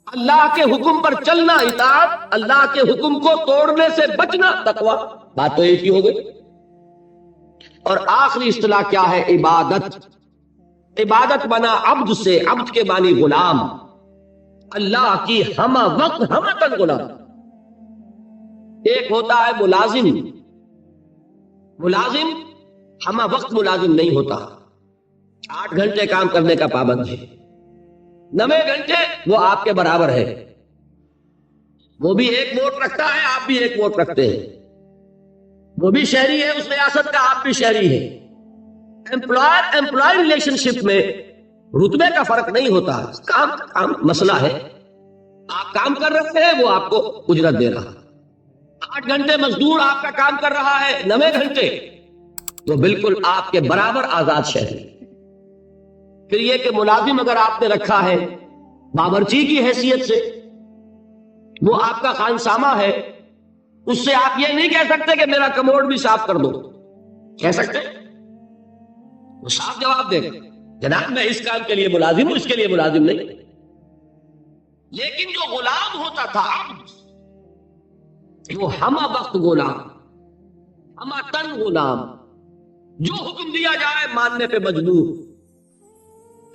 اللہ کے حکم پر چلنا اطاعت، اللہ کے حکم کو توڑنے سے بچنا تقویٰ. بات تو ایک ہی ہو گئی. اور آخری اصطلاح کیا ہے؟ عبادت. عبادت بنا عبد سے، عبد کے معنی غلام، اللہ کی ہمہ وقت ہمہ تن غلام. ایک ہوتا ہے ملازم، ملازم ہمہ وقت ملازم نہیں ہوتا، 8 گھنٹے کام کرنے کا پابند ہے، 90 گھنٹے وہ آپ کے برابر ہے. وہ بھی ایک ووٹ رکھتا ہے، آپ بھی ایک ووٹ رکھتے ہیں. وہ بھی شہری ہے اس ریاست کا، آپ بھی شہری ہے. امپلائر امپلائی ریلیشن شپ میں رتبے کا فرق نہیں ہوتا. کام مسئلہ ہے. آپ کام کر رہے ہیں، وہ آپ کو اجرت دے رہا. 8 گھنٹے مزدور آپ کا کام کر رہا ہے، 90 گھنٹے، تو بالکل آپ کے برابر آزاد شہری. پھر یہ کہ ملازم اگر آپ نے رکھا ہے باورچی کی حیثیت سے، وہ آپ کا خانسامہ ہے، اس سے آپ یہ نہیں کہہ سکتے کہ میرا کموڈ بھی صاف کر دو. کہہ سکتے؟ وہ صاف جواب دے گا، جناب میں اس کام کے لیے ملازم ہوں، اس کے لیے ملازم نہیں. لیکن جو غلام ہوتا تھا عبد، وہ ہمہ وقت غلام، ہمہ تن غلام، جو حکم دیا جائے ماننے پہ مجبور،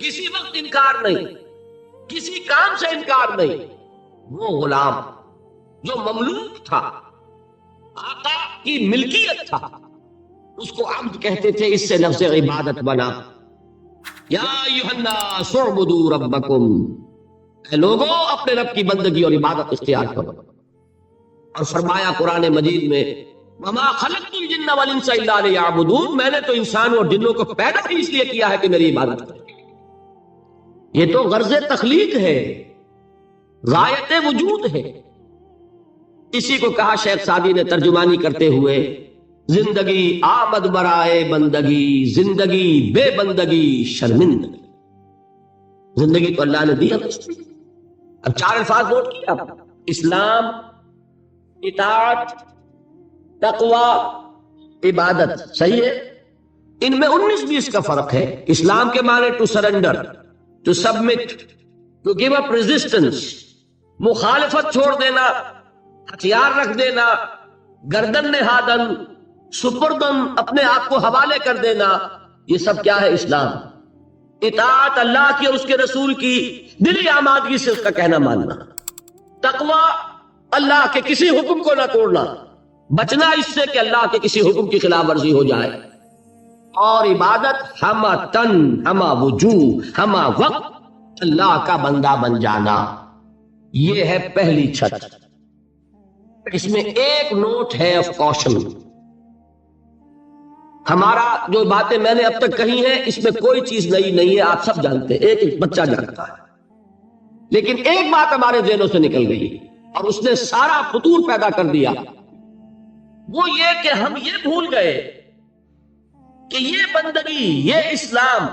کسی وقت انکار نہیں، کسی کام سے انکار نہیں. وہ غلام جو مملوک تھا، آقا کی ملکیت تھا، اس کو عبد کہتے تھے. اس سے لفظ عبادت بنا. یا ایھا الناس اعبدوا ربکم، اے لوگوں اپنے رب کی بندگی اور عبادت اختیار کرو. اور فرمایا قرآن مجید میں وما خلقت الجن والانس الا لیعبدون، میں نے تو انسانوں اور جنوں کو پیدا ہی اس لیے کیا ہے کہ میری عبادت کریں. یہ تو غرض تخلیق ہے، غایت وجود ہے. اسی کو کہا شیخ سعدی نے ترجمانی کرتے ہوئے، زندگی آمد برائے بندگی، زندگی بے بندگی شرمندگی. زندگی تو اللہ نے دی ہمیں. اب 4 الفاظ نوٹ کیا: اسلام، اطاعت، تقوی، عبادت. صحیح ہے؟ ان میں 19-20 کا فرق ہے. اسلام کے معنی to surrender, to submit, to give up resistance, مخالفت چھوڑ دینا، ہتھیار رکھ دینا، گردن نہادن، سپردن، اپنے آپ کو حوالے کر دینا. یہ سب کیا ہے؟ اسلام. اطاعت اللہ کی اور اس کے رسول کی دلی آمادگی سے اس کا کہنا ماننا. تقوی اللہ کے کسی حکم کو نہ توڑنا، بچنا اس سے کہ اللہ کے کسی حکم کی خلاف ورزی ہو جائے. اور عبادت ہمہ تن، ہمہ وجوہ، ہمہ وقت اللہ کا بندہ بن جانا. یہ ہے پہلی چھت. اس میں ایک نوٹ ہے آف کوشن. ہمارا جو باتیں میں نے اب تک کہی ہیں اس میں کوئی چیز نئی نہیں ہے، آپ سب جانتے ہیں، ایک بچہ جانتا ہے. لیکن ایک بات ہمارے ذہنوں سے نکل گئی اور اس نے سارا فطور پیدا کر دیا. وہ یہ کہ ہم یہ بھول گئے کہ یہ بندگی، یہ اسلام،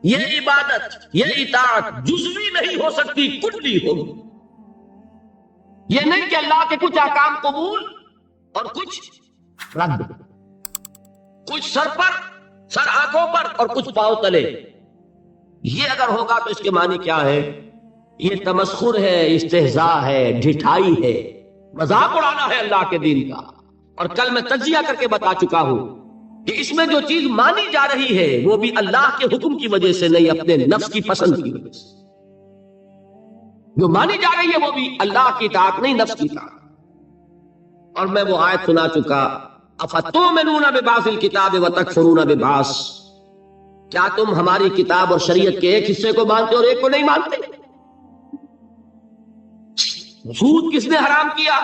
یہ عبادت، یہ اطاعت جزوی نہیں ہو سکتی، کلی ہوگی. یہ نہیں کہ اللہ کے کچھ احکام قبول اور کچھ رد، کچھ سر پر، سر آنکھوں پر اور کچھ پاؤں تلے. یہ اگر ہوگا تو اس کے معنی کیا ہے؟ یہ تمسخر ہے، استہزاء ہے، ڈھٹائی ہے، مذاق اڑانا ہے اللہ کے دین کا. اور کل میں تجزیہ کر کے بتا چکا ہوں کہ اس میں جو چیز مانی جا رہی ہے وہ بھی اللہ کے حکم کی وجہ سے نہیں، اپنے نفس کی پسند کی وجہ سے. جو مانی جا رہی ہے وہ بھی اللہ کی اطاعت نہیں، نفس کی اطاعت. اور میں وہ آیت سنا چکا، افتؤمنون ببعض الکتاب وتکفرون ببعض، کیا تم ہماری کتاب اور شریعت کے ایک حصے کو مانتے اور ایک کو نہیں مانتے؟ سود کس نے حرام کیا؟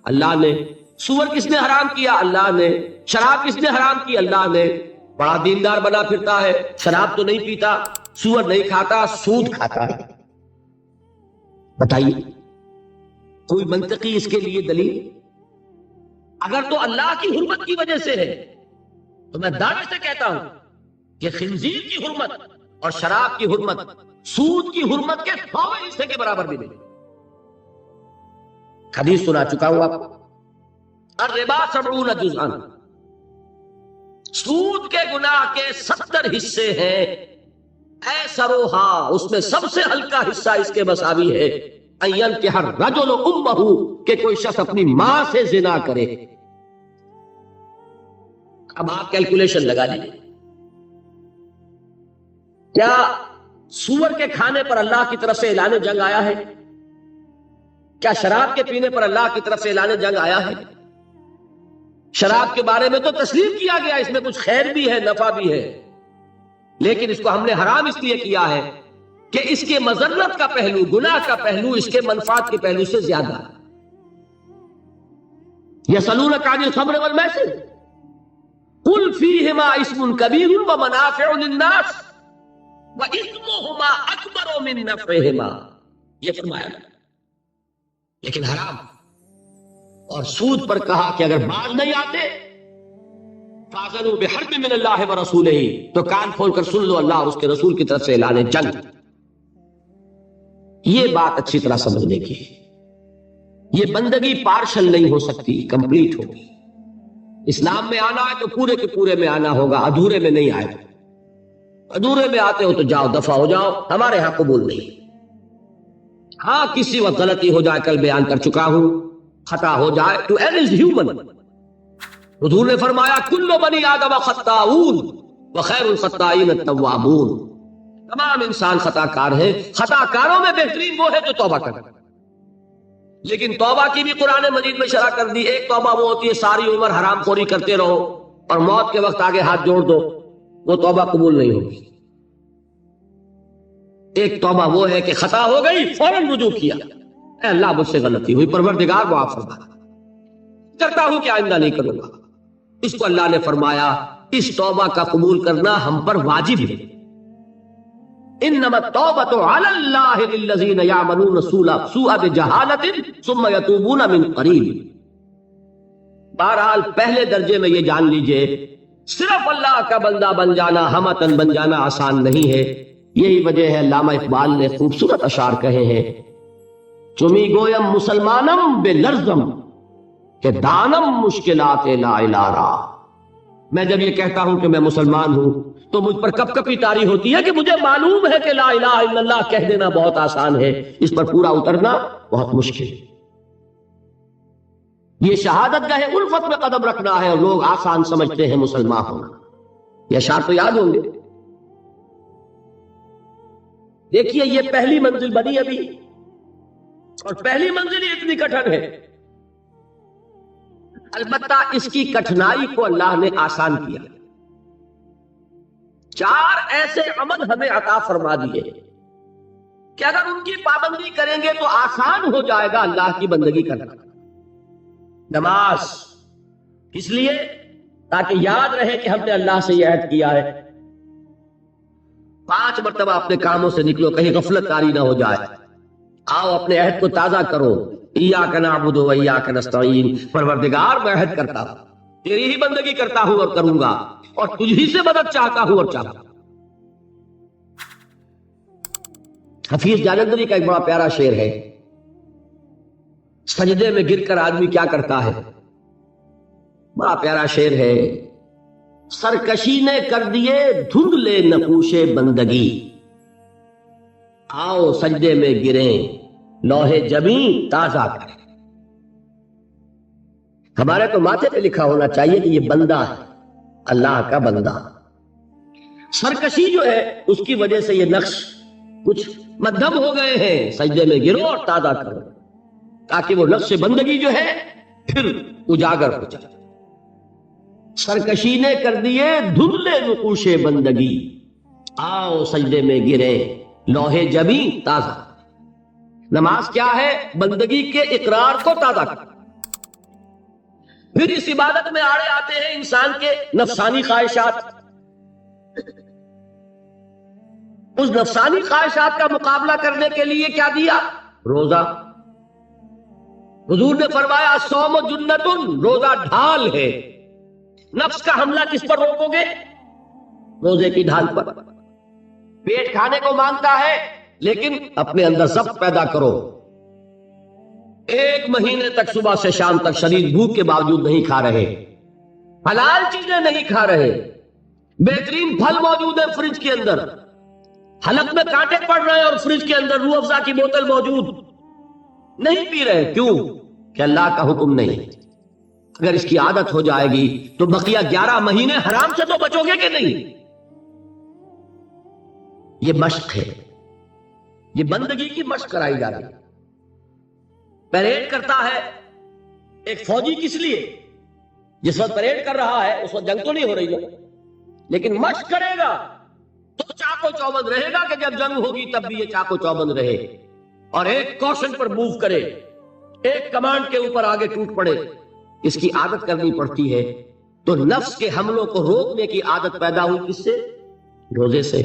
اللہ نے. سور کس نے حرام کیا؟ اللہ نے. شراب کس نے حرام کی؟ اللہ نے. بڑا دیندار بنا پھرتا ہے، شراب تو نہیں پیتا، سور نہیں کھاتا، سود کھاتا ہے. بتائیے کوئی منطقی اس کے لیے دلیل؟ اگر تو اللہ کی حرمت کی وجہ سے ہے تو میں دعوے سے کہتا ہوں کہ خنزیر کی حرمت اور شراب کی حرمت سود کی حرمت کے 100 حصے کے برابر بھی نہیں. حدیث سنا چکا ہوں آپ کو، الربا 70 جزءا، سود کے گناہ کے 70 حصے ہیں. ایسروہا، اس میں سب سے ہلکا حصہ اس کے مساوی ہے ان ينكح الرجل امه کہ کوئی شخص اپنی ماں سے زنا کرے. اب آپ کیلکولیشن لگا لیجیے، کیا سور کے کھانے پر اللہ کی طرف سے اعلان جنگ آیا ہے؟ کیا شراب کے پینے پر اللہ کی طرف سے اعلان جنگ آیا ہے؟ شراب کے بارے میں تو تسلیم کیا گیا اس میں کچھ خیر بھی ہے، نفع بھی ہے، لیکن اس کو ہم نے حرام اس لیے کیا ہے کہ اس کے مضرت کا پہلو، گناہ کا پہلو اس کے منفعت کے پہلو سے زیادہ ہے. یسألونک عن الخمر والمیسر قل فیہما اسم کبیر ومنافع للناس واسمہما اکبر من نفعہما، یہ فرمایا. لیکن حرام اور سود پر کہا کہ اگر باز نہیں آتے فَأَذَنُوا بِحَرْبٍ مِّنَ اللَّهِ وَرَسُولِهِ، تو کان کھول کر سن لو اللہ اور اس کے رسول کی طرف سے اعلان جنگ. یہ بات اچھی طرح سمجھنے کی. یہ بندگی پارشل نہیں ہو سکتی، کمپلیٹ ہوگی. اسلام میں آنا ہے تو پورے کے پورے میں آنا ہوگا، ادھورے میں نہیں آئے. ادھورے میں آتے ہو تو جاؤ دفع ہو جاؤ، ہمارے ہاں قبول نہیں. ہاں کسی وقت غلطی ہو جائے، کل بیان کر چکا ہوں، خطا ہو جائے، تو ایل از ہیومن. حضور نے فرمایا کل بنی آدم خطاؤون وخیر الخطائین التوابون، تمام انسان خطا کار ہیں، خطا کاروں میں بہترین وہ ہے جو توبہ کرے. لیکن توبہ کی بھی قرآن مجید میں شرح کر دی. ایک توبہ وہ ہوتی ہے ساری عمر حرام خوری کرتے رہو اور موت کے وقت آگے ہاتھ جوڑ دو، وہ توبہ قبول نہیں ہوگی. ایک توبہ وہ ہے کہ خطا ہو گئی فوراً رجوع کیا، اے اللہ مجھ سے غلطی ہوئی، پروردگار معاف فرما، کرتا ہوں کہ آئندہ نہیں کروں گا. اس کو اللہ نے فرمایا اس توبہ کا قبول کرنا ہم پر واجب ہے. انما التوبۃ علی اللہ للذین یعملون السوء بجہالۃ ثم یتوبون من قریب. بہرحال پہلے درجے میں یہ جان لیجئے صرف اللہ کا بندہ بن جانا، ہمتن بن جانا آسان نہیں ہے. یہی وجہ ہے علامہ اقبال نے خوبصورت اشعار کہے ہیں، چمی گویم مسلمانم بے لرزم کہ دانم مشکلات لا الارا. میں جب یہ کہتا ہوں کہ میں مسلمان ہوں تو مجھ پر کپ کپی طاری ہوتی ہے کہ مجھے معلوم ہے کہ لا الہ الا اللہ کہہ دینا بہت آسان ہے، اس پر پورا اترنا بہت مشکل ہے. یہ شہادت گاہ الفت میں قدم رکھنا ہے اور لوگ آسان سمجھتے ہیں مسلمان ہونا. یہ اشعار تو یاد ہوں گے. دیکھیے یہ پہلی منزل بنی ابھی، اور پہلی منزل ہی اتنی کٹھن ہے. البتہ اس کی کٹھنائی کو اللہ نے آسان کیا. 4 ایسے عمل ہمیں عطا فرما دیے کہ اگر ان کی پابندی کریں گے تو آسان ہو جائے گا اللہ کی بندگی کرنا. نماز اس لیے تاکہ یاد رہے کہ ہم نے اللہ سے یہ عہد کیا ہے. 5 مرتبہ اپنے کاموں سے نکلو، کہیں غفلت کاری نہ ہو جائے. آؤ اپنے عہد کو تازہ کرو. ایاک نعبد و ایاک نستعین، پروردگار میں عہد کرتا ہوں، تیری ہی بندگی کرتا ہوں اور کروں گا، اور تجھ ہی سے مدد چاہتا ہوں اور چاہتا ہوں. حفیظ جالندری کا ایک بڑا پیارا شعر ہے، سجدے میں گر کر آدمی کیا کرتا ہے. بڑا پیارا شعر ہے. سرکشی نے کر دیے دھندلے نقوش بندگی، آؤ سجدے میں گریں لوہے جبیں تازہ کریں. ہمارے تو ماتھے پہ لکھا ہونا چاہیے کہ یہ بندہ ہے، اللہ کا بندہ. سرکشی جو ہے اس کی وجہ سے یہ نقش کچھ مدھم ہو گئے ہیں. سجدے میں گرو اور تازہ کرو تاکہ وہ نقش بندگی جو ہے پھر اجاگر ہو جائے. سرکشی نے کر دیے دھندلے نقوش بندگی، آؤ سجدے میں گرے لوہے جبیں تازہ. نماز کیا ہے؟ بندگی کے اقرار کو تازہ کر. پھر اس عبادت میں آڑے آتے ہیں انسان کے نفسانی خواہشات. اس نفسانی خواہشات کا مقابلہ کرنے کے لیے کیا دیا؟ روزہ. حضور نے فرمایا صوم جنت، روزہ ڈھال ہے. نفس کا حملہ کس پر روکو گے؟ روزے کی ڈھال پر. پیٹ کھانے کو مانگتا ہے لیکن اپنے اندر ضبط پیدا کرو. 1 مہینے تک صبح سے شام تک شریر بھوک کے باوجود نہیں کھا رہے، حلال چیزیں نہیں کھا رہے، بہترین پھل موجود ہے فریج کے اندر، حلق میں کانٹے پڑ رہے ہیں اور فریج کے اندر روح افزا کی بوتل موجود. نہیں پی رہے، کیوں؟ کہ اللہ کا حکم نہیں۔ اگر اس کی عادت ہو جائے گی تو بقیہ 11 مہینے حرام سے تو بچو گے کہ نہیں؟ یہ مشق ہے، یہ بندگی کی مشق کرائی جا رہی ہے۔ پریڈ کرتا ہے ایک فوجی کس لیے؟ جس وقت پریڈ کر رہا ہے اس وقت جنگ تو نہیں ہو رہی ہے، لیکن مشق کرے گا تو چاقو چوبند رہے گا کہ جب جنگ ہوگی تب بھی یہ چاقو چوبند رہے، اور ایک کوشن پر موو کرے، ایک کمانڈ کے اوپر آگے ٹوٹ پڑے۔ اس کی عادت کرنی پڑتی ہے۔ تو نفس کے حملوں کو روکنے کی عادت پیدا ہوئی کس سے؟ روزے سے۔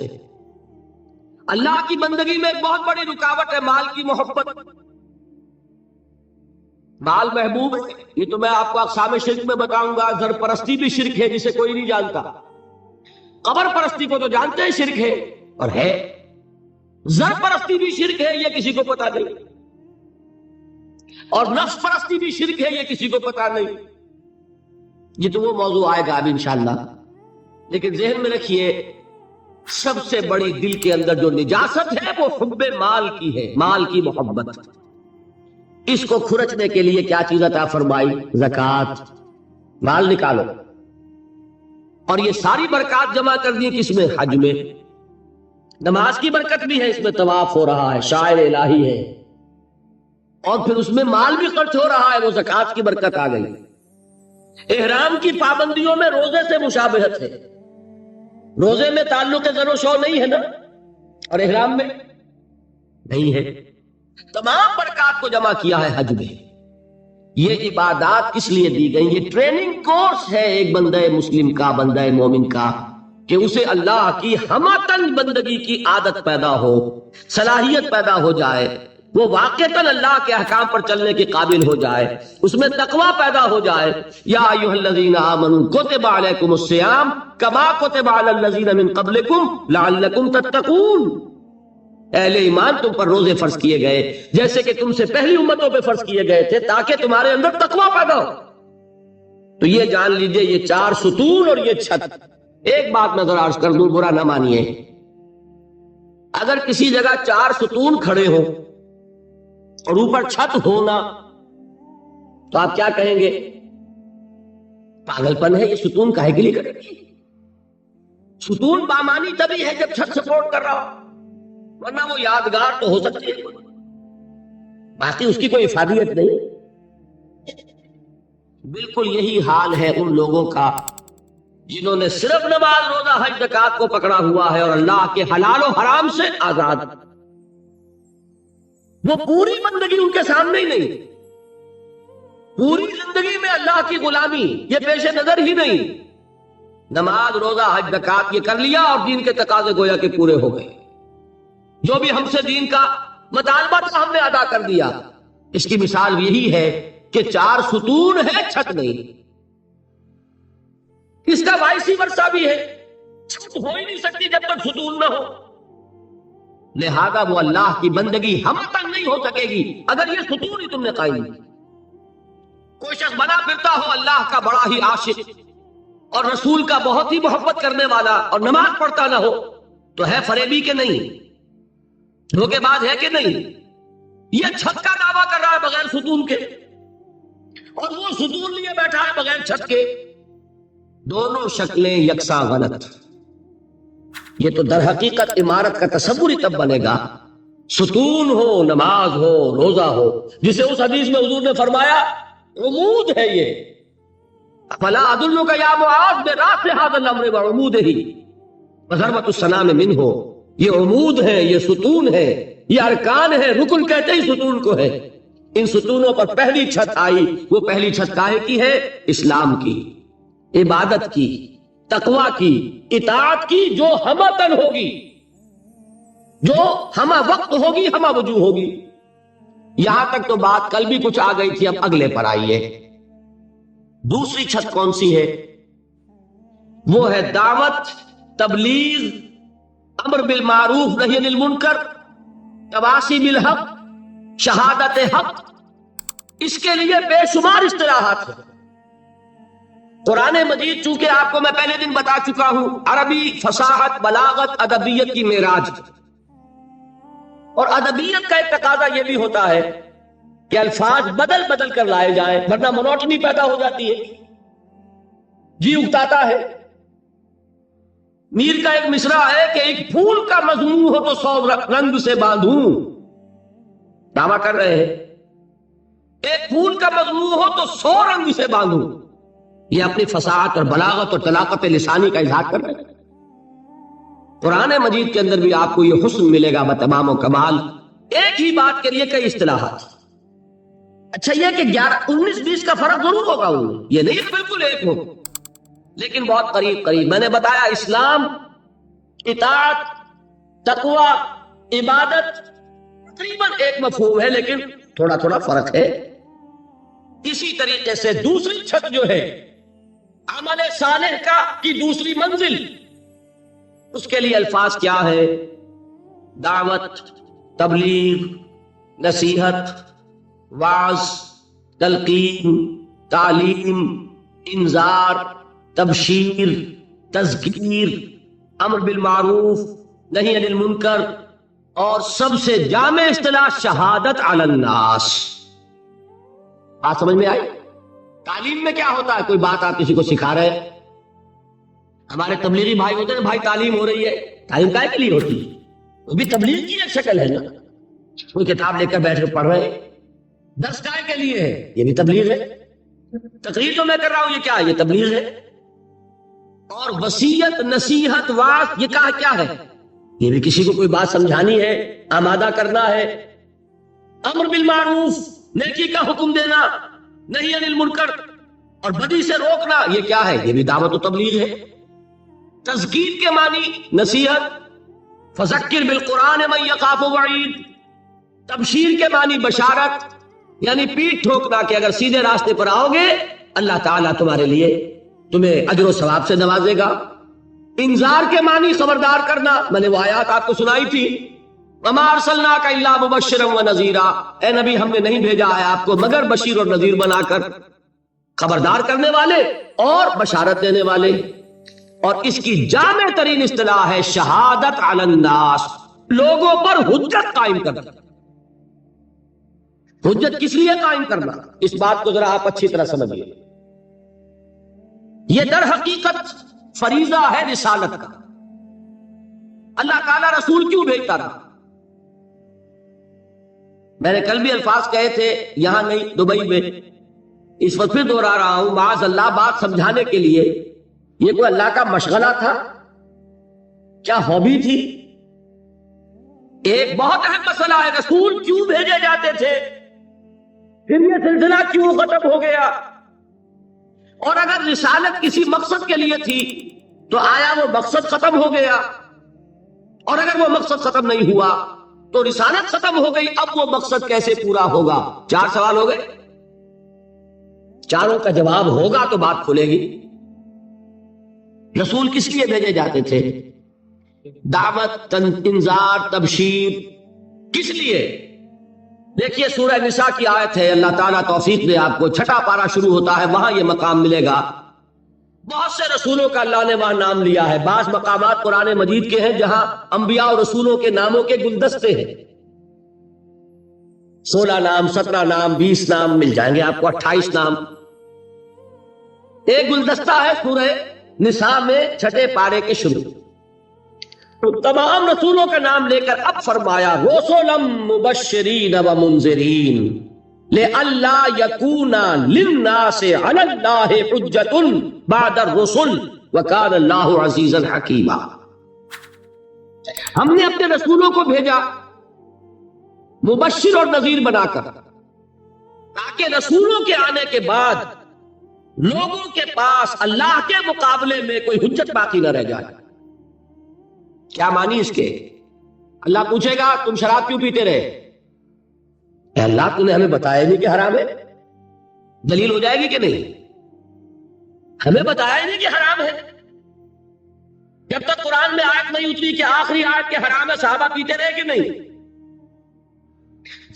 اللہ کی بندگی میں ایک بہت بڑی رکاوٹ ہے مال کی محبت۔ مال محبوب ہے، یہ تو میں آپ کو اقسام شرک میں بتاؤں گا۔ زر پرستی بھی شرک ہے جسے کوئی نہیں جانتا، قبر پرستی کو تو جانتے ہیں شرک ہے، اور ہے زر پرستی بھی شرک ہے، یہ کسی کو پتا نہیں، اور نفس پرستی بھی شرک ہے، یہ کسی کو پتا نہیں۔ یہ تو وہ موضوع آئے گا اب انشاءاللہ، لیکن ذہن میں رکھیے سب سے بڑی دل کے اندر جو نجاست ہے وہ حب مال کی ہے، مال کی محبت۔ اس کو کھرچنے کے لیے کیا چیز عطا فرمائی؟ زکوٰۃ۔ مال نکالو، اور یہ ساری برکات جمع کر دی کس میں؟ حج میں۔ نماز کی برکت بھی ہے، اس میں طواف ہو رہا ہے، شاعر الہی ہے، اور پھر اس میں مال بھی خرچ ہو رہا ہے، وہ زکوٰۃ کی برکت آ گئی۔ احرام کی پابندیوں میں روزے سے مشابہت ہے، روزے میں تعلق زر و شو نہیں ہے نا، اور احرام میں نہیں ہے۔ تمام برکات کو جمع کیا ہے حج میں۔ یہ عبادات کس لیے دی گئی؟ یہ ٹریننگ کورس ہے ایک بندہ مسلم کا، بندہ مومن کا، کہ اسے اللہ کی ہمتن بندگی کی عادت پیدا ہو، صلاحیت پیدا ہو جائے، وہ واقعتاً اللہ کے احکام پر چلنے کے قابل ہو جائے، اس میں تقوی پیدا ہو جائے۔ یا ایھا الذین آمنوا کتب علیکم الصیام کما کتب علی الذین من قبلکم لعلکم تتقون۔ اہل ایمان، تم پر روزے فرض کیے گئے جیسے کہ تم سے پہلی امتوں پہ فرض کیے گئے تھے، تاکہ تمہارے اندر تقوی پیدا ہو۔ تو یہ جان لیجئے، یہ 4 ستون اور یہ چھت۔ ایک بات میں ذرا عرض کر دوں، برا نہ مانیے، اگر کسی جگہ 4 ستون کھڑے ہوں اور اوپر چھت ہونا تو آپ کیا کہیں گے؟ پاگل پن ہے، یہ ستون کاہے کے لیے کرے گی؟ ستون بامانی تبھی ہے جب چھت سپورٹ کر رہا ہو، ورنہ وہ یادگار تو ہو سکتی ہے، باقی اس کی کوئی افادیت نہیں۔ بالکل یہی حال ہے ان لوگوں کا جنہوں نے صرف نماز روزہ حج زکوٰۃ کو پکڑا ہوا ہے اور اللہ کے حلال و حرام سے آزاد۔ وہ پوری بندگی ان کے سامنے ہی نہیں، پوری زندگی میں اللہ کی غلامی یہ پیش نظر ہی نہیں۔ نماز روزہ حج زکوٰۃ یہ کر لیا اور دین کے تقاضے گویا کہ پورے ہو گئے، جو بھی ہم سے دین کا مطالبہ تھا ہم نے ادا کر دیا۔ اس کی مثال یہی ہے کہ 4 ستون ہے، چھت نہیں۔ اس کا وائسی ورثہ بھی ہے، چھت ہو ہی نہیں سکتی جب تک ستون نہ ہو، لہذا وہ اللہ کی بندگی ہم تک نہیں ہو سکے گی اگر یہ ستون ہی تم نے قائم کی۔ کوئی شخص بنا پھرتا ہو اللہ کا بڑا ہی عاشق اور رسول کا بہت ہی محبت کرنے والا اور نماز پڑھتا نہ ہو، تو ہے فریبی کہ نہیں؟ دھوکے باز ہے کہ نہیں؟ یہ چھت کا دعویٰ کر رہا ہے بغیر ستون کے، اور وہ ستون لیے بیٹھا ہے بغیر چھت کے۔ دونوں شکلیں یکساں غلط۔ یہ تو در حقیقت عمارت کا تصور ہی تب بنے گا ستون ہو، نماز ہو، روزہ ہو، جسے اس حدیث میں حضور نے فرمایا عمود ہے یہ۔ فلا ادلک یا معاذ براس ھذا الامر وعمودہ وضربۃ السنام منہ۔ یہ عمود ہے، یہ ستون ہے، یہ ارکان ہے، رکن کہتے ہی ستون کو ہے۔ ان ستونوں پر پہلی چھت آئی، وہ پہلی چھت کاہے کی ہے؟ اسلام کی، عبادت کی، تقوی کی، اطاعت کی، جو ہمتن ہوگی، جو ہمہ وقت ہوگی، ہمہ وجوہ ہوگی۔ یہاں تک تو بات کل بھی کچھ آ گئی تھی، اب اگلے پر آئیے۔ دوسری چھت کون سی ہے؟ وہ ہے دعوت، تبلیغ، امر بالمعروف نہی عن المنکر، تواصی بالحق، شہادت حق۔ اس کے لیے بے شمار اصطلاحات ہیں۔ قرآن مجید چونکہ آپ کو میں پہلے دن بتا چکا ہوں، عربی فصاحت، بلاغت، ادبیت کی معراج، اور ادبیت کا ایک تقاضا یہ بھی ہوتا ہے کہ الفاظ بدل بدل کر لائے جائیں، ورنہ منوٹنی پیدا ہو جاتی ہے، جی اکتاتا ہے۔ میر کا ایک مصرع ہے کہ ایک پھول کا مضمون ہو تو 100 رنگ سے باندھوں، دعویٰ کر رہے ہیں ایک پھول کا مضمون ہو تو 100 رنگ سے باندھوں، یہ اپنی فصاحت اور بلاغت اور طلاقت لسانی کا اظہار کر رہے ہیں۔ قرآن مجید کے اندر بھی آپ کو یہ حسن ملے گا بتمام و کمال، ایک ہی بات کے لیے کئی اصطلاحات۔ اچھا یہ کہ 19-20 کا فرق ضرور ہوگا ان میں، یہ نہیں کہ بالکل ایک ہو، لیکن بہت قریب قریب۔ میں نے بتایا اسلام، اطاعت، تقوی، عبادت تقریباً ایک مفہوم ہے، لیکن تھوڑا تھوڑا فرق ہے۔ اسی طریقے سے دوسری چھت جو ہے عمل صالح کا کی دوسری منزل، اس کے لیے الفاظ کیا ہے؟ دعوت، تبلیغ، نصیحت، وعظ، تلقین، تعلیم، انذار، تبشیر، تذکیر، امر بالمعروف، نہی عن المنکر، اور سب سے جامع اصطلاح شہادت علی الناس۔ بات سمجھ میں آئی؟ تعلیم میں کیا ہوتا ہے؟ کوئی بات آپ کسی کو سکھا رہے ہیں، ہمارے تبلیغی بھائی ہوتے ہیں، بھائی تعلیم ہو رہی ہے، تعلیم کائے کے لیے ہوتی ہے؟ وہ بھی تبلیغ کی ایک شکل ہے نا، کوئی کتاب لے کر بیٹھ کر پڑھ رہے ہیں، درس کائے کے لیے ہے، یہ بھی تبلیغ ہے۔ تقریر جو میں کر رہا ہوں یہ کیا ہے؟ یہ تبلیغ ہے۔ اور وصیت، نصیحت، وعظ، یہ کیا ہے؟ یہ بھی کسی کو کوئی بات سمجھانی ہے، آمادہ کرنا ہے۔ امر بالمعروف، نیکی کا حکم دینا، نہی عن المنکر، اور بدی سے روکنا، یہ کیا ہے؟ یہ بھی دعوت و تبلیغ ہے۔ تذکیر کے معنی نصیحت، فذکر بالقرآن من یخاف وعید۔ تبشیر کے معنی بشارت، یعنی پیٹھ ٹھوکنا کہ اگر سیدھے راستے پر آؤ گے اللہ تعالیٰ تمہارے لیے تمہیں اجر و ثواب سے نوازے گا۔ انذار کے معنی خبردار کرنا، میں نے وہ آیات آپ کو سنائی تھی، وَمَا أَرْسَلْنَاكَ إِلَّا مُبَشِّرًا وَنَذِيرًا، اے نبی ہم نے نہیں بھیجا ہے آپ کو مگر بشیر اور نذیر بنا کر، خبردار کرنے والے اور بشارت دینے والے۔ اور اس کی جامع ترین اصطلاح ہے شہادت علی الناس، لوگوں پر حجت قائم کرنا۔ حجت کس لیے قائم کرنا؟ اس بات کو ذرا آپ اچھی طرح سمجھیے۔ یہ در حقیقت فریضہ ہے رسالت کا۔ اللہ تعالیٰ رسول کیوں بھیجتا رہا؟ میں نے کل بھی الفاظ کہے تھے، یہاں نہیں دبئی میں، اس وقت پھر دوہرا رہا ہوں، معاذ اللہ بات سمجھانے کے لیے، یہ کوئی اللہ کا مشغلہ تھا؟ کیا ہابی تھی؟ ایک بہت اہم مسئلہ ہے، رسول کیوں بھیجے جاتے تھے، پھر یہ سلسلہ کیوں ختم ہو گیا؟ اور اگر رسالت کسی مقصد کے لیے تھی تو آیا وہ مقصد ختم ہو گیا؟ اور اگر وہ مقصد ختم نہیں ہوا تو رسالت ختم ہو گئی، اب وہ مقصد کیسے پورا ہوگا؟ 4 سوال ہو گئے، چاروں کا جواب ہوگا تو بات کھلے گی۔ رسول کس لیے بھیجے جاتے تھے؟ دعوت، انذار، تبشیر، کس لیے؟ دیکھیے سورہ نساء کی آیت ہے، اللہ تعالیٰ توفیق دے آپ کو، 6واں پارہ شروع ہوتا ہے، وہاں یہ مقام ملے گا۔ بہت سے رسولوں کا اللہ نے وہاں نام لیا ہے، بعض مقامات قرآن مجید کے ہیں جہاں انبیاء اور رسولوں کے ناموں کے گلدستے ہیں، 16 نام، 17 نام، 20 نام مل جائیں گے آپ کو، 28 نام۔ ایک گلدستہ ہے سورہ نساء میں 6 پارے کے شروع، تو تمام رسولوں کا نام لے کر اب فرمایا رسلا مبشرین و منذرین لئلا یکون للناس علی اللہ حجۃ بعد الرسل وکان اللہ عزیزا حکیما۔ ہم نے اپنے رسولوں کو بھیجا مبشر اور نذیر بنا کر، تاکہ رسولوں کے آنے کے بعد لوگوں کے پاس اللہ کے مقابلے میں کوئی حجت باقی نہ رہ جائے۔ کیا معنی اس کے؟ اللہ پوچھے گا تم شراب کیوں پیتے رہے؟ اے اللہ تو نے ہمیں بتایا نہیں کہ حرام ہے، دلیل ہو جائے گی کہ نہیں؟ ہمیں بتایا نہیں کہ حرام ہے، جب تک قرآن میں آیت نہیں اتری کہ آخری آیت کے حرام ہے صحابہ پیتے رہے کہ نہیں؟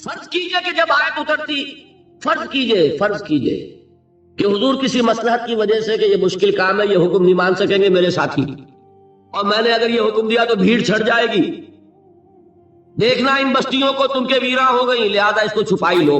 فرض کیجئے کہ جب آیت اترتی، فرض کیجئے کہ حضور کسی مصلحت کی وجہ سے کہ یہ مشکل کام ہے، یہ حکم نہیں مان سکیں گے میرے ساتھی، اور میں نے اگر یہ حکم دیا تو بھیڑ چھڑ جائے گی، دیکھنا ان بستیوں کو تم کے ویراں ہو گئی، لہذا اس کو چھپائی لو،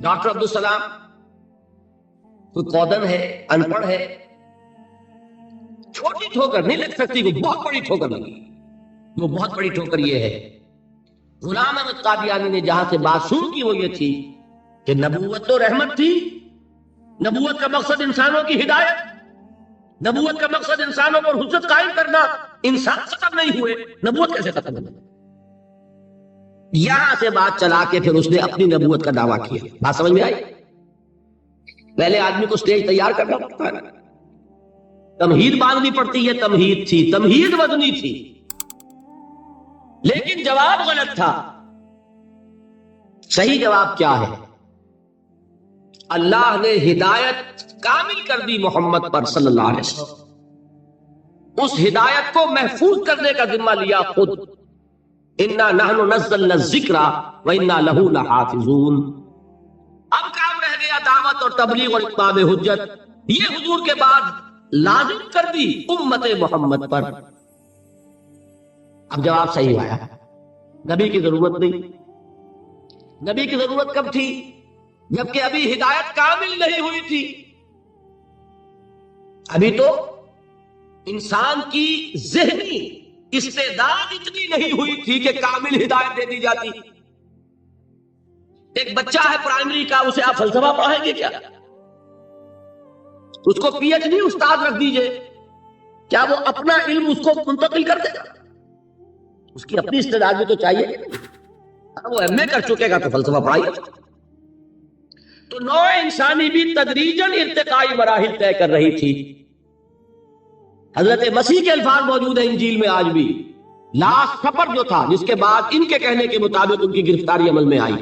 ڈاکٹر عبدالسلام کوئی قودن ہے، ان پڑھ ہے، چھوٹی ٹھوکر نہیں لگ سکتی، وہ بہت بڑی ٹھوکر لگی۔ وہ بہت بڑی ٹھوکر یہ ہے، غلام احمد قادیانی نے جہاں سے بات شروع کی وہ یہ تھی کہ نبوت تو رحمت تھی، نبوت کا مقصد انسانوں کی ہدایت، نبوت کا مقصد انسانوں پر حجت قائم کرنا، انسان ختم نہیں ہوئے، نبوت کیسے ختم ہوئی؟ یہاں سے بات چلا کے پھر اس نے اپنی نبوت کا دعویٰ کیا۔ بات سمجھ میں آئی؟ پہلے آدمی کو سٹیج تیار کرنا پڑتا ہے، تمہید باندھنی پڑتی ہے، تمہید تھی، تمہید وزنی تھی، لیکن جواب غلط تھا۔ صحیح جواب کیا ہے؟ اللہ نے ہدایت کامل کر دی محمد پر صلی اللہ علیہ وسلم، اس ہدایت کو محفوظ کرنے کا ذمہ لیا خود۔ انا نحن نزلنا الذکر وانا لہ لحافظون۔ اب کام رہ گیا دعوت اور تبلیغ اور اتمام حجت، یہ حضور کے بعد لازم کر دی امت محمد پر۔ اب جواب صحیح آیا، نبی کی ضرورت نہیں۔ نبی کی ضرورت کب تھی؟ جبکہ ابھی ہدایت کامل نہیں ہوئی تھی، ابھی تو انسان کی ذہنی استعداد اتنی نہیں ہوئی تھی کہ کامل ہدایت دے دی جاتی۔ ایک بچہ ہے پرائمری کا، اسے آپ فلسفہ پڑھائیں گے کیا؟ اس کو پی ایچ ڈی استاد رکھ دیجئے، کیا وہ اپنا علم اس کو منتقل کر دے گا؟ اس کی اپنی استعداد بھی تو چاہیے کہ نہیں؟ وہ ایم اے کر چکے گا تو فلسفہ پڑھائیے۔ تو نوع انسانی بھی تدریجاً ارتقائی مراحل طے کر رہی تھی۔ حضرت مسیح کے الفاظ موجود ہیں انجیل میں آج بھی۔ لاسٹ سفر جو تھا، جس کے بعد ان کے کہنے کے مطابق ان کی گرفتاری عمل میں آئی،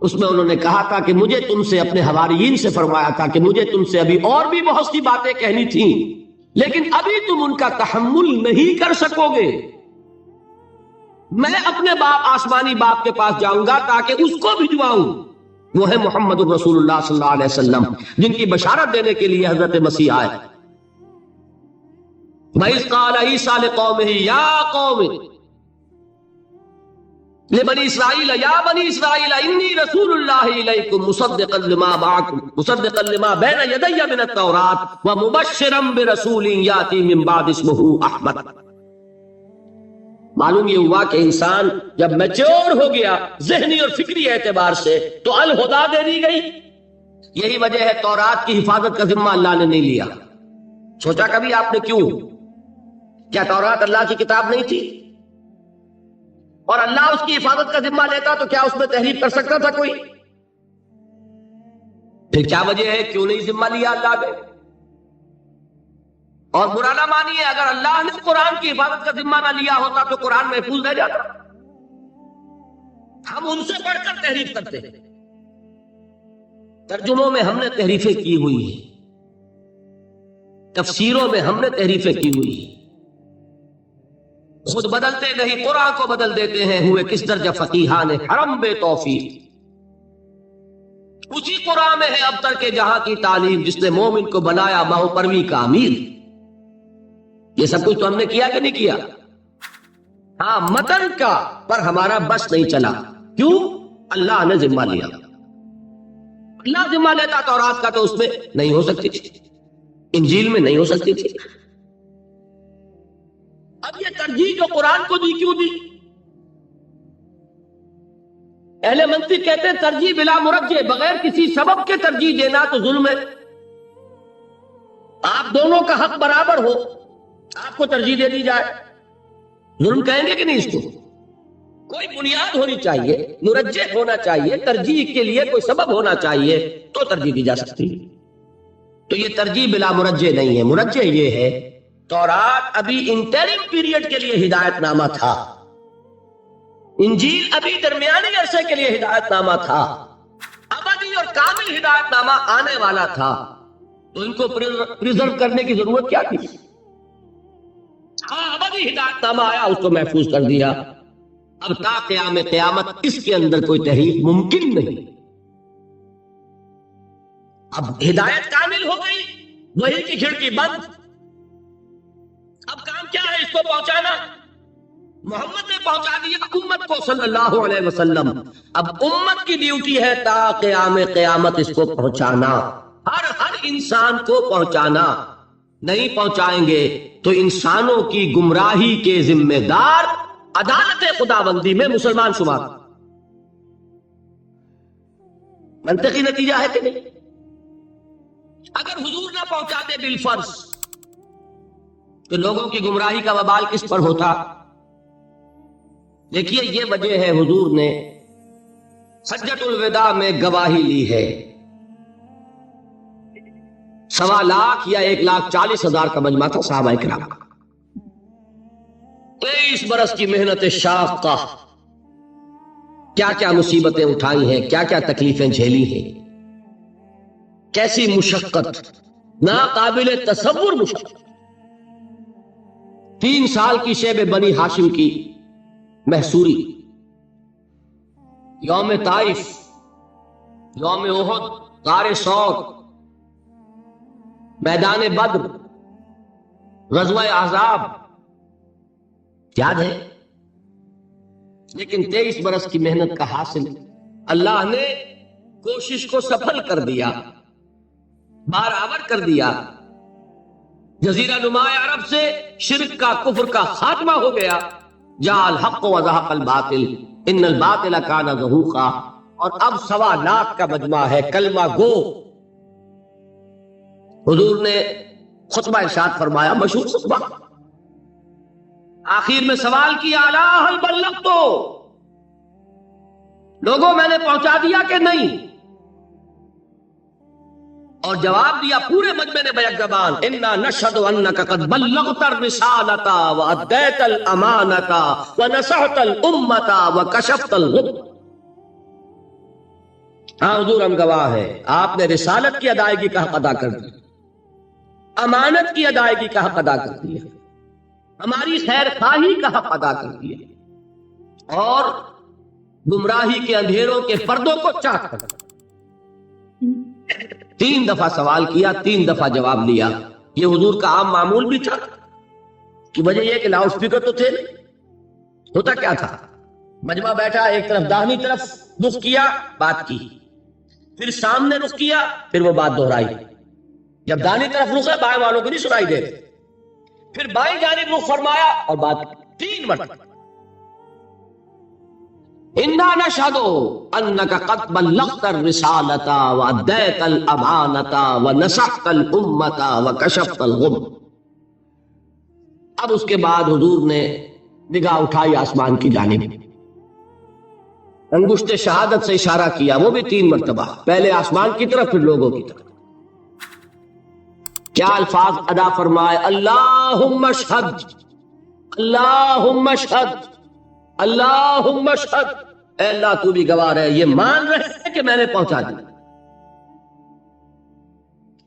اس میں انہوں نے کہا تھا کہ مجھے تم سے، اپنے حواریین سے فرمایا تھا کہ مجھے تم سے ابھی اور بھی بہت سی باتیں کہنی تھیں، لیکن ابھی تم ان کا تحمل نہیں کر سکو گے۔ میں اپنے باپ، آسمانی باپ کے پاس جاؤں گا تاکہ اس کو بھجواؤں، وہ ہے محمد الرسول اللہ صلی اللہ علیہ وسلم، جن کی بشارت دینے کے لیے حضرت مسیح آئے۔ وَإِذْ قَالَ عِيسَىٰ لِقَوْمِهِ يَا قَوْمِ لِبَنِي إِسْرَائِيلَ يَا بَنِي إِسْرَائِيلَ إِنِّي رَسُولُ اللَّهِ إِلَيْكُمْ مُصَدِّقًا لِمَا مَعَكُمْ مُصَدِّقًا لِمَا بَيْنَ يَدَيَّ مِنَ التَّوْرَاةِ وَمُبَشِّرًا بِرَسُولٍ يَأْتِي مِن بَعْدِي اسْمُهُ أَحْمَدُ۔ معلوم یہ ہوا کہ انسان جب میچور ہو گیا ذہنی اور فکری اعتبار سے تو الہدا دے دی گئی۔ یہی وجہ ہے تورات کی حفاظت کا ذمہ اللہ نے نہیں لیا۔ سوچا کبھی آپ نے کیوں؟ کیا تورات اللہ کی کتاب نہیں تھی؟ اور اللہ اس کی حفاظت کا ذمہ لیتا تو کیا اس میں تحریف کر سکتا تھا کوئی؟ پھر کیا وجہ ہے کیوں نہیں ذمہ لیا اللہ نے؟ اور برا نہ مانیے، اگر اللہ نے قرآن کی حفاظت کا ذمہ نہ لیا ہوتا تو قرآن محفوظ رہ جاتا۔ ہم ان سے بڑھ کر تحریف کرتے ہیں، ترجموں میں ہم نے تحریفیں کی ہوئی ہیں، تفسیروں میں ہم نے تحریفیں کی ہوئی ہیں، خود بدلتے نہیں قرآن کو بدل دیتے ہیں، ہوئے کس درجہ فقیہان حرم بے توفیق۔ اسی قرآن میں ہے ابتر کے جہاں کی تعلیم، جس نے مومن کو بنایا ماہو پروی کا امیر۔ یہ سب کچھ تو ہم نے کیا کہ نہیں کیا؟ ہاں، متن کا پر ہمارا بس نہیں چلا۔ کیوں؟ اللہ نے ذمہ لیا۔ اللہ ذمہ لیتا تورات کا تو اس میں نہیں ہو سکتی تھی، انجیل میں نہیں ہو سکتی تھی۔ اب یہ ترجیح جو قرآن کو دی کیوں دی؟ اہل منطق کہتے ہیں ترجیح بلا مرجح، بغیر کسی سبب کے ترجیح دینا تو ظلم ہے۔ آپ دونوں کا حق برابر ہو، آپ کو ترجیح دے دی جائے، ظلم کہیں گے کہ نہیں؟ اس کو کوئی بنیاد ہونی چاہیے، مرجح ہونا چاہیے، ترجیح کے لیے کوئی سبب ہونا چاہیے تو ترجیح دی جا سکتی۔ تو یہ ترجیح بلا مرجح نہیں ہے۔ مرجح یہ ہے تورات ابھی انٹرم پیریڈ کے لیے ہدایت نامہ تھا، انجیل ابھی درمیانی عرصے کے لیے ہدایت نامہ تھا، ابدی اور کامل ہدایت نامہ آنے والا تھا، تو ان کو پریزرو کرنے کی ضرورت کیا تھی؟ ہاں، ابدی ہدایت نامہ آیا، اس کو محفوظ کر دیا۔ اب تا قیام قیامت اس کے اندر کوئی تحریف ممکن نہیں۔ اب ہدایت کامل ہو گئی، وہی کی کھڑکی بند۔ اب کام کیا ہے؟ اس کو پہنچانا۔ محمد نے پہنچا دیا امت کو صلی اللہ علیہ وسلم. اب امت کی ڈیوٹی ہے تا قیام قیامت اس کو پہنچانا، ہر انسان کو پہنچانا. نہیں پہنچائیں گے تو انسانوں کی گمراہی کے ذمہ دار عدالت خداوندی میں مسلمان شمار. منطقی نتیجہ ہے کہ نہیں؟ اگر حضور نہ پہنچاتے بالفرض تو لوگوں کی گمراہی کا وبال کس پر ہوتا؟ دیکھیے یہ وجہ ہے حضور نے حجۃ الوداع میں گواہی لی ہے. 1.25 لاکھ یا 1,40,000 کا مجمع تھا صحابہ کرام کا. 23 برس کی محنت شاق کا کیا کیا مصیبتیں اٹھائی ہیں، کیا کیا تکلیفیں جھیلی ہیں، کیسی مشقت، ناقابل تصور مشقت. 3 سال کی شیب بنی ہاشم کی محصوری، یوم طائف، یوم احد، غار ثور، میدان بدر، غزوہ احزاب یاد ہے. لیکن 23 برس کی محنت کا حاصل اللہ نے کوشش کو سفل کر دیا، برابر کر دیا. جزیرہ نما عرب سے شرک کا، کفر کا خاتمہ ہو گیا. جاء الحق وزهق الباطل ان الباطل کان زہوقا. اور اب 1.25 لاکھ کا مجمع ہے کلمہ گو. حضور نے خطبہ ارشاد فرمایا، مشہور خطبہ. آخر میں سوال کیا، الا هل بلغت، لوگوں میں نے پہنچا دیا کہ نہیں؟ اور جواب دیا پورے مجمع نے بیک زبان، انا نشهد انک قد بلغت الرسالۃ وادیت الامانۃ ونصحت الامۃ وکشفت الغمۃ. ہاں حضور ہم گواہ ہیں، آپ نے رسالت کی ادائیگی کا حق ادا کر دیا، امانت کی ادائیگی کا حق ادا کر دیا، ہماری خیر خواہی کا حق ادا کر دیا، اور گمراہی کے اندھیروں کے پردوں کو چاک کر دیا. 3 دفعہ سوال کیا، 3 دفعہ جواب لیا. یہ حضور کا عام معمول بھی تھا. کہ وجہ یہ کہ لاؤڈ سپیکر تو تھے نہیں. ہوتا کیا تھا، مجمع بیٹھا، ایک طرف داہنی طرف رخ کیا، بات کی، پھر سامنے رخ کیا، پھر وہ بات دہرائی. جب داہنی طرف رخ ہے بائیں والوں کو نہیں سنائی دے، پھر بائیں جانب رخ فرمایا اور بات 3 مرتبہ. انا نشهد انک قد بلغت الرسالۃ وادیت الامانۃ ونصحت الامۃ وکشفت الغمۃ. اب اس کے بعد حضور نے نگاہ اٹھائی آسمان کی جانب، انگشت شہادت سے اشارہ کیا، وہ بھی 3 مرتبہ، پہلے آسمان کی طرف پھر لوگوں کی طرف. کیا الفاظ ادا فرمائے، اللہم اشہد، اللہم اشہد، اللہم اشہد. اے اللہ تو بھی گواہ ہے، یہ مان رہے ہیں کہ میں نے پہنچا دیا.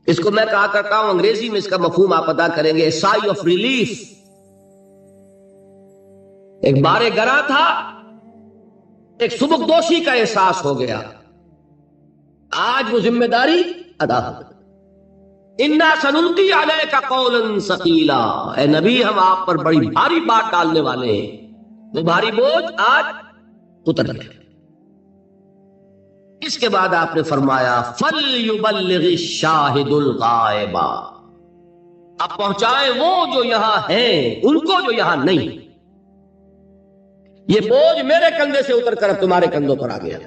اس کو میں کہا کرتا ہوں، انگریزی میں اس کا مفہوم آپ ادا کریں گے، سائی آف ریلیف. ایک بارے گراں تھا، ایک سبک دوشی کا احساس ہو گیا، آج وہ ذمہ داری ادا ہو گئی. انا سنلقی علیک قولا ثقیلا، اے نبی ہم آپ پر بڑی بھاری بات ڈالنے والے ہیں. وہ بھاری بوجھ آج اتر گیا. اس کے بعد آپ نے فرمایا فَلْيُبَلِّغِ الشَّاهِدُ الْغَائِبَ، اب پہنچائیں وہ جو یہاں ہیں ان کو جو یہاں نہیں. یہ بوجھ میرے کندھے سے اتر کر اب تمہارے کندھوں پر آ گیا.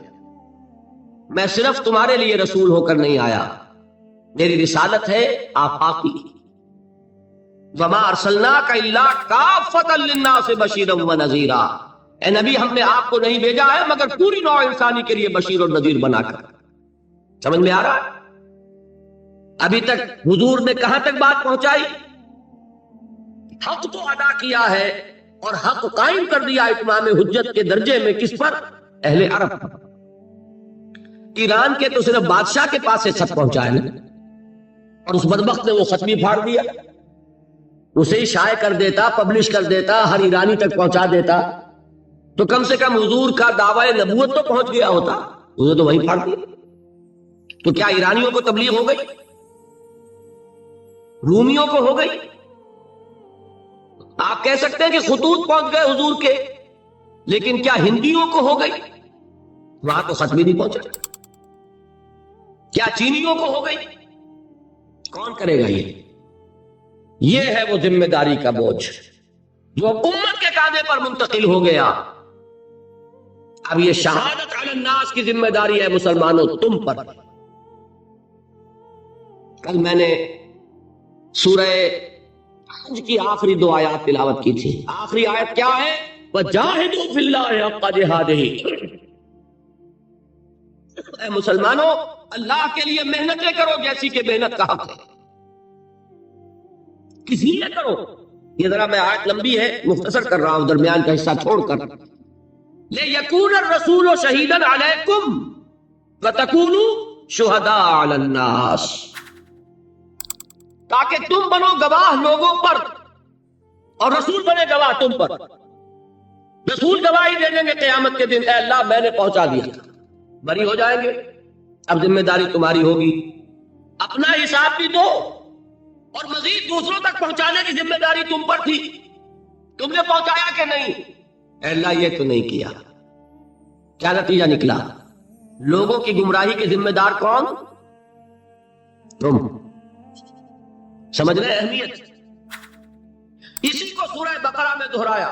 میں صرف تمہارے لیے رسول ہو کر نہیں آیا، میری رسالت ہے آفاقی. وَمَا أَرْسَلْنَاكَ إِلَّا كَافَّةً لِلنَّاسِ بَشِيرًا وَنَذِيرًا. اے نبی ہم نے آپ کو نہیں بھیجا ہے مگر پوری نوع انسانی کے لیے بشیر اور نذیر بنا کر. سمجھ میں آ رہا ہے؟ ابھی تک حضور نے کہاں تک بات پہنچائی؟ حق تو ادا کیا ہے اور حق قائم کر دیا اتمام حجت کے درجے میں. کس پر؟ اہل عرب. ایران کے تو صرف بادشاہ کے پاس سے خط پہنچائے نا، اور اس بدبخت نے وہ خط بھی پھاڑ دیا. اسے ہی شائع کر دیتا، پبلش کر دیتا، ہر ایرانی تک پہنچا دیتا، تو کم سے کم حضور کا دعوی نبوت تو پہنچ گیا ہوتا. حضور تو وہیں پھاڑ دیا. تو کیا ایرانیوں کو تبلیغ ہو گئی؟ رومیوں کو ہو گئی؟ آپ کہہ سکتے ہیں کہ خطوط پہنچ گئے حضور کے، لیکن کیا ہندیوں کو ہو گئی؟ وہاں تو خط بھی نہیں پہنچا۔ کیا چینیوں کو ہو گئی؟ کون کرے گا یہ ہے وہ ذمہ داری کا بوجھ جو امت کے کاندھے پر منتقل ہو گیا۔ اب یہ شہادت علی الناس کی ذمہ داری ہے مسلمانوں تم پر۔ کل میں نے سورہ حج کی آخری 2 آیات تلاوت کی تھی۔ آخری آیت کیا ہے؟ وَجَاهِدُوا فِي اللَّهِ حَقَّ جِهَادِهِ۔ اے مسلمانوں، اللہ کے لیے محنتیں کرو جیسی کہ محنت کا حق ہے، کس لیے کرو؟ یہ ذرا میں آیت لمبی ہے، مختصر کر رہا ہوں درمیان کا حصہ چھوڑ کر۔ لِيَكُونَ الرَّسُولُ شَهِيدًا عَلَيْكُمْ وَتَكُونُوا شُهَدَاءَ عَلَى النَّاسِ، تاکہ تم بنو گواہ لوگوں پر اور رسول بنے گواہ تم پر۔ رسول گواہی دے دیں گے قیامت کے دن، اے اللہ میں نے پہنچا دیا تھا، بری ہو جائیں گے۔ اب ذمہ داری تمہاری ہوگی، اپنا حساب بھی دو، اور مزید دوسروں تک پہنچانے کی ذمہ داری تم پر تھی، تم نے پہنچایا کہ نہیں؟ اے اللہ یہ تو نہیں کیا۔ کیا نتیجہ نکلا؟ لوگوں کی گمراہی کے ذمہ دار کون؟ تم۔ سمجھ رہے اہمیت؟ اسی کو سورہ بقرہ میں دہرایا،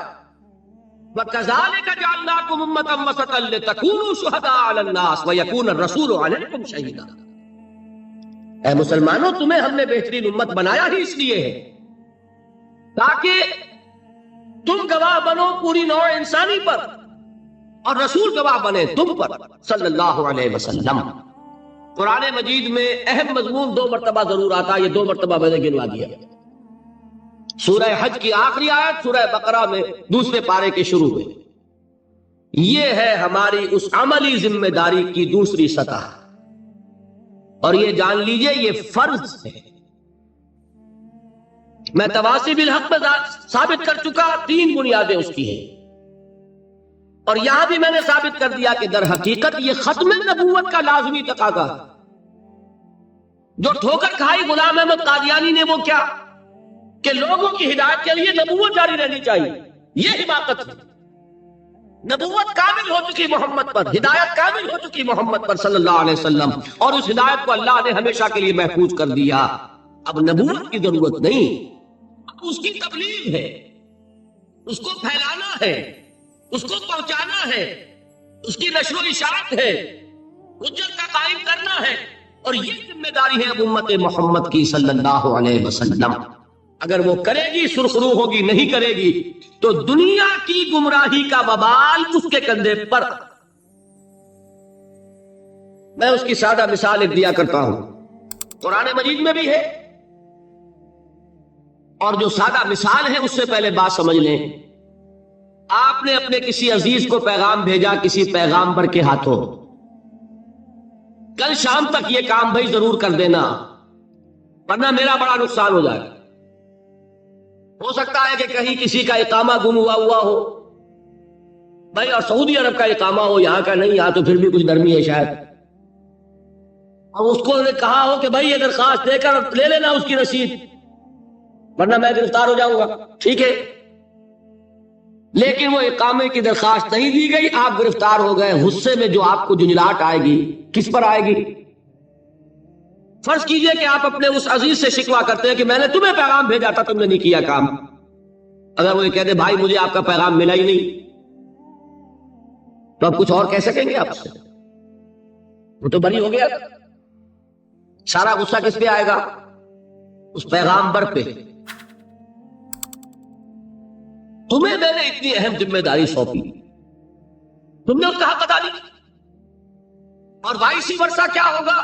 وَكَذَلِكَ جَعَلْنَاكُمْ أُمَّةً وَسَطًا لِتَكُونُوا شُهَدَاءَ عَلَى النَّاسِ وَيَكُونَ الرَّسُولُ عَلَيْكُمْ شَهِيدًا۔ اے مسلمانوں، تمہیں ہم نے بہترین امت بنایا ہی اس لیے ہے تاکہ تم گواہ بنو پوری نوع انسانی پر، اور رسول گواہ بنے تم پر صلی اللہ علیہ وسلم۔ قرآن مجید میں اہم مضمون 2 مرتبہ ضرور آتا ہے، یہ 2 مرتبہ میں نے گنوا دیا۔ سورہ حج کی آخری آیت، سورہ بقرہ میں دوسرے پارے کے شروع میں۔ یہ ہے ہماری اس عملی ذمہ داری کی دوسری سطح، اور یہ جان لیجئے یہ فرض ہے۔ میں تواصی بالحق میں ثابت کر چکا، 3 بنیادیں اس کی ہیں، اور یہاں بھی میں نے ثابت کر دیا کہ در حقیقت یہ ختم نبوت کا لازمی تقاضا ہے۔ جو ٹھوکر کھائی غلام احمد قادیانی نے وہ کیا کہ لوگوں کی ہدایت کے لیے نبوت جاری رہنی چاہیے، یہ حماقت ہے۔ نبوت کامل ہو چکی محمد پر، ہدایت کامل ہو چکی محمد پر صلی اللہ علیہ وسلم، اور اس ہدایت کو اللہ نے ہمیشہ کے لیے محفوظ کر دیا۔ اب نبوت کی ضرورت نہیں، اب اس کی تبلیغ ہے، اس کو پھیلانا ہے، اس کو پہنچانا ہے، اس کی نشر و اشاعت ہے، حجت کا قائم کرنا ہے، اور یہ ذمہ داری ہے اب امت محمد کی صلی اللہ علیہ وسلم۔ اگر وہ کرے گی سرخرو ہوگی، نہیں کرے گی تو دنیا کی گمراہی کا وبال اس کے کندھے پر۔ میں اس کی سادہ مثال ایک دیا کرتا ہوں، قرآن مجید میں بھی ہے، اور جو سادہ مثال ہے اس سے پہلے بات سمجھ لیں۔ آپ نے اپنے کسی عزیز کو پیغام بھیجا کسی پیغامبر کے ہاتھوں، کل شام تک یہ کام بھائی ضرور کر دینا ورنہ میرا بڑا نقصان ہو جائے۔ ہو سکتا ہے کہ کہیں کسی کا اقامہ گم ہوا ہو بھائی، اور سعودی عرب کا اقامہ ہو، یہاں کا نہیں، یہاں تو پھر بھی کچھ نرمی ہے شاید، اور اس کو نے کہا ہو کہ بھائی یہ درخواست دے کر لے لینا اس کی رسید ورنہ میں گرفتار ہو جاؤں گا، ٹھیک ہے، لیکن وہ اقامے کی درخواست نہیں دی گئی، آپ گرفتار ہو گئے۔ غصے میں جو آپ کو جھنجھلاہٹ آئے گی کس پر آئے گی؟ فرض کیجئے کہ آپ اپنے اس عزیز سے شکوہ کرتے ہیں کہ میں نے تمہیں پیغام بھیجا تھا، تم نے نہیں کیا کام۔ اگر وہ یہ کہہ دے بھائی مجھے آپ کا پیغام ملا ہی نہیں، تو آپ کچھ اور کہہ سکیں گے؟ آپ سے وہ تو بری ہو گیا۔ سارا غصہ کس پہ آئے گا؟ اس پیغامبر پہ۔ تمہیں میں نے اتنی اہم ذمہ داری سونپی، تم نے اس کا حق ادا نہیں کیا۔ اور وائسی ورثہ کیا ہوگا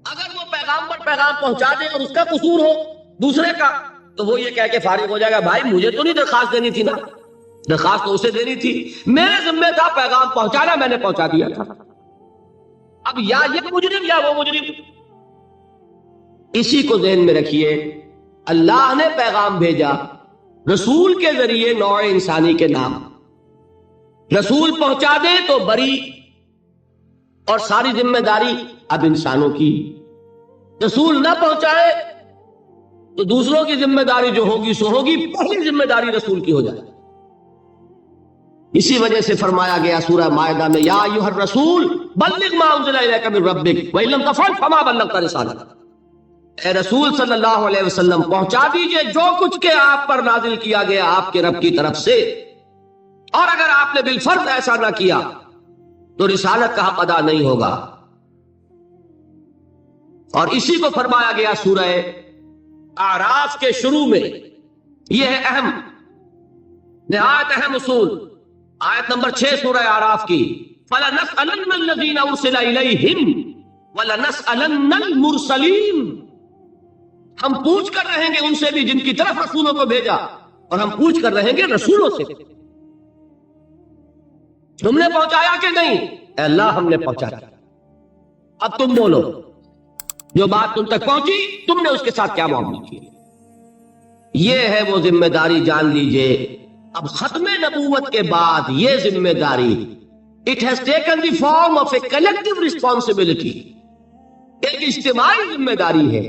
اگر وہ پیغامبر پیغام پہنچا دے اور اس کا قصور ہو دوسرے کا، تو وہ یہ کہہ کے فارغ ہو جائے گا بھائی مجھے تو نہیں درخواست دینی تھی نا، درخواست تو اسے دینی تھی، میرے ذمہ تھا پیغام پہنچانا، میں نے پہنچا دیا تھا۔ اب یا یہ مجرم یا وہ مجرم۔ اسی کو ذہن میں رکھیے، اللہ نے پیغام بھیجا رسول کے ذریعے نوع انسانی کے نام، رسول پہنچا دے تو بری، اور ساری ذمہ داری اب انسانوں کی۔ رسول نہ پہنچائے تو دوسروں کی ذمہ داری جو ہوگی سو ہوگی، پہلی ذمہ داری رسول کی ہو جائے۔ اسی وجہ سے فرمایا گیا سورہ مائدہ میں، یا ایھا الرسول بلغ ما انزل الیک من ربک وان لم تفعل فما بلغت رسالتہ، اے رسول صلی اللہ علیہ وسلم پہنچا دیجئے جو کچھ کہ آپ پر نازل کیا گیا آپ کے رب کی طرف سے، اور اگر آپ نے بالفرض ایسا نہ کیا تو رسالت کا حق ادا نہیں ہوگا۔ اور اسی کو فرمایا گیا سورہ اعراف کے شروع میں، یہ ہے اہم، نہایت اہم اصول، آیت نمبر 6 سورہ اعراف کی، فَلَنَسْأَلَنَّ الَّذِينَ أُرْسِلَ إِلَيْهِمْ وَلَنَسْأَلَنَّ الْمُرْسَلِينَ، ہم پوچھ کر رہیں گے ان سے بھی جن کی طرف رسولوں کو بھیجا، اور ہم پوچھ کر رہیں گے رسولوں سے، تم نے پہنچایا کہ نہیں؟ اے اللہ ہم نے پہنچایا، اب تم بولو جو بات تم تک پہنچی تم نے اس کے ساتھ کیا معاملہ کیا۔ یہ ہے وہ ذمہ داری، جان لیجئے اب ختم نبوت کے بعد یہ ذمہ داری it has taken the form of a collective responsibility، ایک اجتماعی ذمہ داری ہے،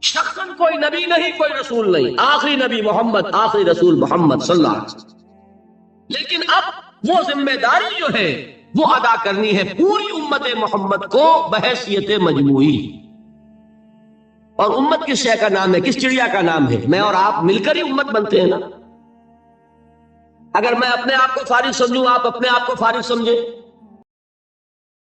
شخصاً کوئی نبی نہیں، کوئی رسول نہیں، آخری نبی محمد، آخری رسول محمد صلی اللہ علیہ وسلم، لیکن اب وہ ذمہ داری جو ہے وہ ادا کرنی ہے پوری امت محمد کو بحیثیت مجموعی۔ اور امت کس شے کا نام ہے، کس چڑیا کا نام ہے؟ میں اور آپ مل کر ہی امت بنتے ہیں نا۔ اگر میں اپنے آپ کو فارغ سمجھوں، آپ اپنے آپ کو فارغ سمجھیں،